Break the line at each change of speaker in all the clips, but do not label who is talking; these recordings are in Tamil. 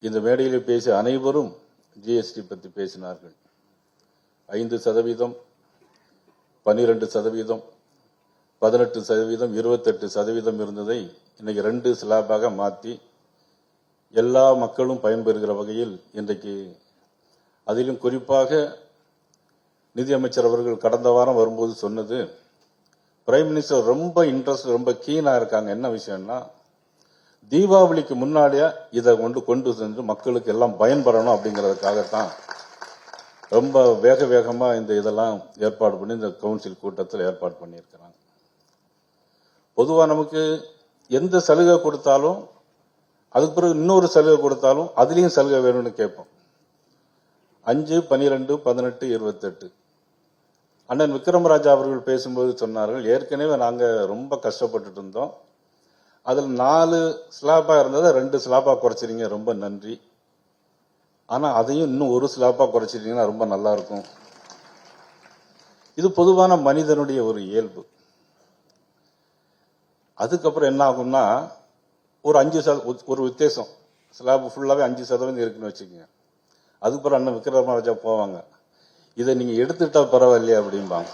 இந்த மேடையில் பேசிய அனைவரும் ஜிஎஸ்டி பற்றி பேசினார்கள். 5%, 12%, 18%, 28% இருந்ததை இன்னைக்கு 2 ஸ்லாபாக மாற்றி எல்லா மக்களும் பயன்பெறுகிற வகையில் இன்றைக்கு, அதிலும் குறிப்பாக நிதியமைச்சர் அவர்கள் கடந்த வாரம் வரும்போது சொன்னது, பிரைம் மினிஸ்டர் ரொம்ப இன்ட்ரெஸ்ட், ரொம்ப கீனா இருக்காங்க. என்ன விஷயம்னா, தீபாவளிக்கு முன்னாடியே இதை கொண்டு சென்று மக்களுக்கு எல்லாம் பயன்பெறணும் அப்படிங்கிறதுக்காகத்தான் ரொம்ப வேகமா இந்த இதெல்லாம் ஏற்பாடு பண்ணி இந்த கவுன்சில் கூட்டத்தில் ஏற்பாடு பண்ணியிருக்கிறாங்க. பொதுவா நமக்கு எந்த சலுகை கொடுத்தாலும் அதுக்கு பிறகு இன்னொரு சலுகை கொடுத்தாலும் அதுலயும் சலுகை வேணும்னு கேட்போம். 5, 12, 18, 28 அண்ணன் விக்ரமராஜா அவர்கள் பேசும்போது சொன்னார்கள், ஏற்கனவே நாங்க ரொம்ப கஷ்டப்பட்டுட்டு இருந்தோம், அதில் 4 ஸ்லாபா இருந்ததை 2 ஸ்லாபா குறைச்சிருங்க, ரொம்ப நன்றி. ஆனா அதையும் இன்னும் 1 ஸ்லாபா குறைச்சிட்டீங்கன்னா ரொம்ப நல்லா இருக்கும். இது பொதுவான மனிதனுடைய ஒரு இயல்பு. அதுக்கப்புறம் என்ன ஆகும்னா, ஒரு 5% ஒரு வித்தியாசம், ஸ்லாப் ஃபுல்லாவே 5% இருக்குன்னு வச்சுக்கோங்க. அதுக்கப்புறம் அண்ணன் விக்ரமராஜா போவாங்க, இதை நீங்க எடுத்துட்டா பரவாயில்லையா அப்படிம்பாங்க.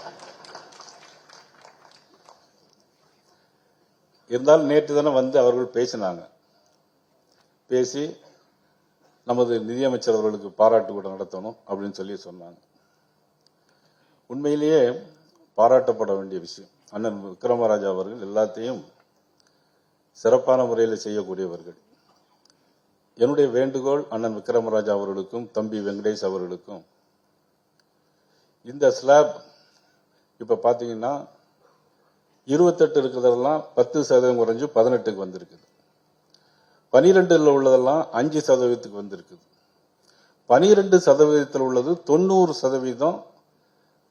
இருந்தாலும் நேற்று தானே வந்து அவர்கள் பேசினாங்க. பேசி நமது நிதியமைச்சர் அவர்களுக்கு பாராட்டு கூட நடத்தணும் அப்படின்னு சொல்லி சொன்னாங்க. உண்மையிலேயே பாராட்டப்பட வேண்டிய விஷயம். அண்ணன் விக்ரமராஜா அவர்கள் எல்லாத்தையும் சிறப்பான முறையில் செய்யக்கூடியவர்கள். என்னுடைய வேண்டுகோள் அண்ணன் விக்ரமராஜா அவர்களுக்கும் தம்பி வெங்கடேஷ் அவர்களுக்கும், இந்த ஸ்லாப் இப்ப பாத்தீங்கன்னா 28 இருக்கிறதெல்லாம் 10% குறைஞ்சு 18க்கு வந்திருக்குது. 12 உள்ளதெல்லாம் 5% வந்திருக்குது. 12% உள்ளது 90%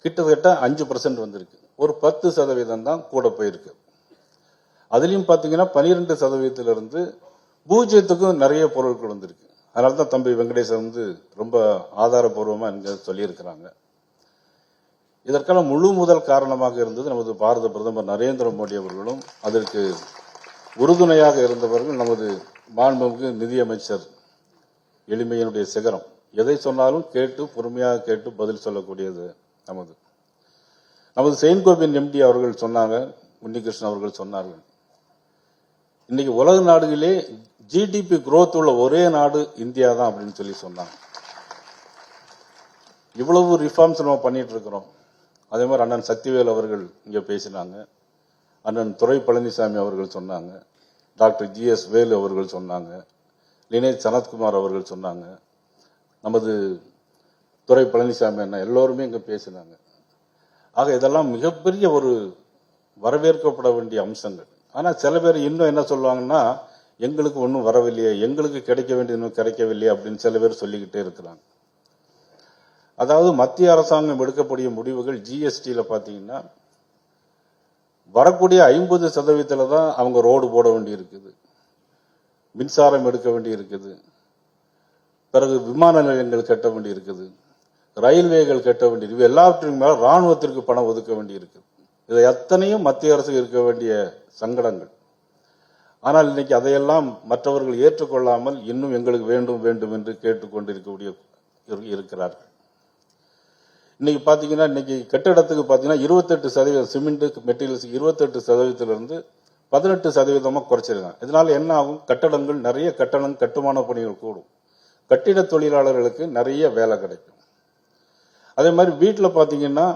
கிட்டத்தட்ட 5% வந்திருக்கு. ஒரு 10% தான் கூட போயிருக்கு. அதுலயும் பாத்தீங்கன்னா 12% இருந்து 0க்கும் நிறைய பொருட்கள் வந்திருக்கு. அதனாலதான் தம்பி வெங்கடேசன் ரொம்ப ஆதாரபூர்வமா சொல்லியிருக்கிறாங்க. இதற்கான முழு முதல் காரணமாக இருந்தது நமது பாரத பிரதமர் நரேந்திர மோடி அவர்களும், அதற்கு உறுதுணையாக இருந்தவர்கள் நமது மாண்புமிகு நிதியமைச்சர். எளிமையினுடைய சிகரம், எதை சொன்னாலும் கேட்டு பொறுமையாக கேட்டு பதில் சொல்லக்கூடியது நமது செயின்கோவின் எம்டி அவர்கள் சொன்னாங்க, உன்னிகிருஷ்ணன் அவர்கள் சொன்னார்கள், இன்னைக்கு உலக நாடுகளிலே ஜிடிபி குரோத் உள்ள ஒரே நாடு இந்தியா தான் அப்படின்னு சொல்லி சொன்னாங்க. இவ்வளவு ரிஃபார்ம்ஸ் நம்ம பண்ணிட்டு இருக்கிறோம். அதே மாதிரி அண்ணன் சக்திவேல் அவர்கள் இங்க பேசினாங்க, அண்ணன் துரை பழனிசாமி அவர்கள் சொன்னாங்க, டாக்டர் GS வேலு அவர்கள் சொன்னாங்க, லினேஷ் சனத்குமார் அவர்கள் சொன்னாங்க, நமது துரை பழனிசாமி அண்ணா எல்லோருமே இங்க பேசினாங்க. ஆக இதெல்லாம் மிகப்பெரிய ஒரு வரவேற்கப்பட வேண்டிய அம்சங்கள். ஆனா சில பேர் இன்னும் என்ன சொல்லுவாங்கன்னா, எங்களுக்கு ஒன்றும் வரவில்லையே, எங்களுக்கு கிடைக்க வேண்டியது இன்னும் கிடைக்கவில்லையே அப்படின்னு சில பேர் சொல்லிக்கிட்டே இருக்கிறாங்க. அதாவது மத்திய அரசாங்கம் எடுக்கக்கூடிய முடிவுகள் ஜிஎஸ்டியில பாத்தீங்கன்னா, வரக்கூடிய 50% தான் அவங்க ரோடு போட வேண்டி இருக்குது, மின்சாரம் எடுக்க வேண்டி இருக்குது, பிறகு விமான நிலையங்கள் கட்ட வேண்டி இருக்குது, ரயில்வேகள் கட்ட வேண்டி இருக்கு, எல்லாவற்றுக்கும் மேல ராணுவத்திற்கு பணம் ஒதுக்க வேண்டி இருக்குது. இதை எத்தனையும் மத்திய அரசு இருக்க வேண்டிய சங்கடங்கள். ஆனால் இன்னைக்கு அதையெல்லாம் மற்றவர்கள் ஏற்றுக்கொள்ளாமல் இன்னும் எங்களுக்கு வேண்டும் வேண்டும் என்று கேட்டுக்கொண்டிருக்கக்கூடிய இருக்கிறார்கள். இன்னைக்கு பாத்தீங்கன்னா, இன்னைக்கு கட்டிடத்துக்கு பாத்தீங்கன்னா 28% சிமெண்ட் மெட்டீரியல்ஸ் 28% இருந்து 18% குறைச்சிருக்காங்க. இதனால என்ன ஆகும், கட்டடங்கள் நிறைய கட்டுமான பணிகள் கூடும், கட்டிட தொழிலாளர்களுக்கு நிறைய வேலை கிடைக்கும். அதே மாதிரி வீட்டில் பாத்தீங்கன்னா,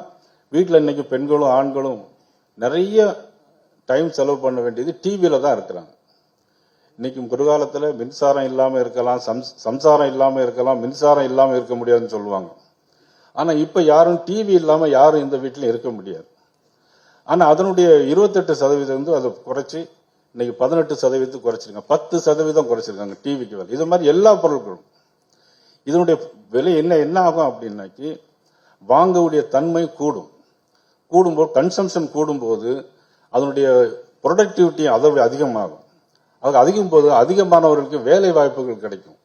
வீட்டில் இன்னைக்கு பெண்களும் ஆண்களும் நிறைய டைம் செலவு பண்ண வேண்டியது டிவியில தான் இருக்கிறாங்க. இன்னைக்கு ஒரு காலத்துல மின்சாரம் இல்லாம இருக்கலாம், சம்சாரம் இல்லாம இருக்கலாம், மின்சாரம் இல்லாம இருக்க முடியாதுன்னு சொல்லுவாங்க. ஆனா இப்ப யாரும் டிவி இல்லாம யாரும் இந்த வீட்டிலும் இருக்க முடியாது. ஆனா அதனுடைய 28% அதை குறைச்சி இன்னைக்கு 18% குறைச்சிருக்காங்க, 10% குறைச்சிருக்காங்க டிவிக்கு விலை. இது மாதிரி எல்லா பொருட்களும் இதனுடைய விலை என்ன ஆகும் அப்படின்னாக்கி, வாங்கக்கூடிய தன்மை கூடும்போது கன்சம்ஷன் கூடும்போது அதனுடைய ப்ரொடக்டிவிட்டி அதை அதிகமாகும். அது அதிகம் போது அதிகமானவர்களுக்கு வேலை வாய்ப்புகள் கிடைக்கும்.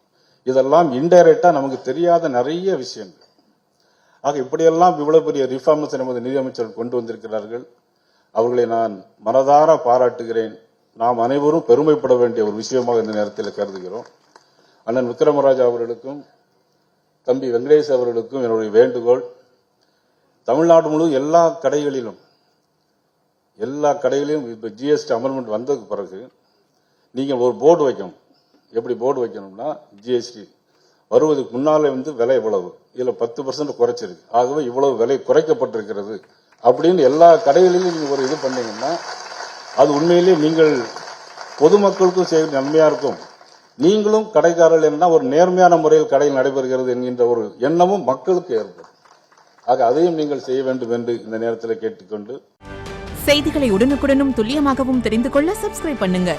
இதெல்லாம் இன்டைரக்டா நமக்கு தெரியாத நிறைய விஷயங்கள். ஆக இப்படியெல்லாம் இவ்வளவு பெரிய ரிஃபார்ம்ஸ் நமது நிதியமைச்சர் கொண்டு வந்திருக்கிறார்கள். அவர்களை நான் மனதார பாராட்டுகிறேன். நாம் அனைவரும் பெருமைப்பட வேண்டிய ஒரு விஷயமாக இந்த நேரத்தில் கருதுகிறோம். அண்ணன் விக்ரமராஜா அவர்களுக்கும் தம்பி வெங்கடேஷ் அவர்களுக்கும் என்னுடைய வேண்டுகோள், தமிழ்நாடு முழுவதும் எல்லா கடைகளிலும் இப்ப ஜிஎஸ்டி அமெண்ட்மெண்ட் வந்ததுக்கு பிறகு நீங்க ஒரு போர்டு வைக்கணும். எப்படி போர்டு வைக்கணும்னா, ஜிஎஸ்டி வருவதற்கு முன்னாலே விலை இவ்வளவு, இதுல 10% குறைச்சிருக்கு, ஆகவே இவ்வளவு விலை குறைக்கப்பட்டிருக்கிறது அப்படின்னு எல்லா கடைகளிலும் நீங்க ஒரு இது பண்ணீங்கன்னா அது உண்மையிலேயே நீங்கள் பொதுமக்களுக்கும் செய்ய நன்மையா இருக்கும். நீங்களும் கடைக்காரர்கள் என்ன ஒரு நேர்மையான முறையில் கடையில் நடைபெறுகிறது என்கின்ற ஒரு எண்ணமும் மக்களுக்கு ஏற்படும். ஆக அதையும் நீங்கள் செய்ய வேண்டும் என்று இந்த நேரத்தில் கேட்டுக்கொண்டு,
செய்திகளை உடனுக்குடனும் துல்லியமாகவும் தெரிந்து கொள்ள சப்ஸ்கிரைப் பண்ணுங்க.